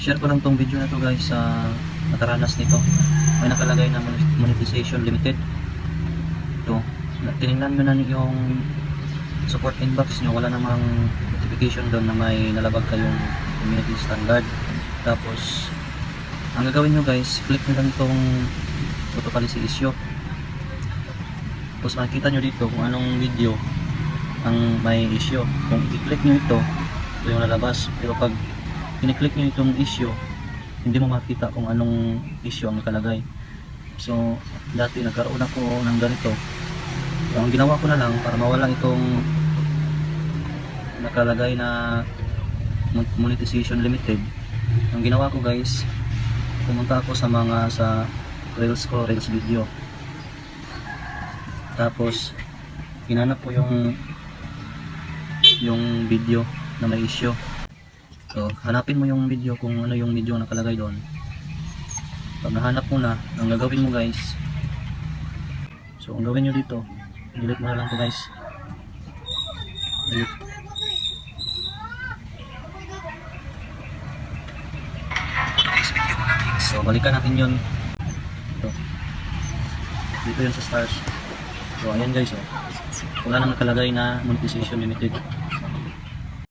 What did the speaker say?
share ko lang tong video na to guys sa nakaranas nito. May nakalagay na monetization limited. Ito, tinignan nyo na yung support inbox nyo, wala namang notification doon na may nalabag kayong community standard. Tapos ang gagawin nyo guys, click nyo lang itong auto policy issue. Tapos makikita nyo dito kung anong video ang may issue. Kung i-click nyo ito yung lalabas. Pero pag i-click nyo itong issue, hindi mo makita kung anong issue ang nakalagay. So dati nagkaroon ako ng ganito. So, ang ginawa ko na lang para mawala itong nakalagay na monetization limited, ang ginawa ko guys, pumunta ako sa reels ko, reels video. Tapos hinanap ko yung video na may issue. So hanapin mo yung video kung ano yung video na nakalagay doon. Pag nahanap mo na, ang gagawin mo guys, so ang gawin nyo dito, delete mo na lang to guys. Delete. So balikan natin yun. Ito. Dito yun sa stars. So ayan guys, oh. Wala nang nakalagay na monetization limited.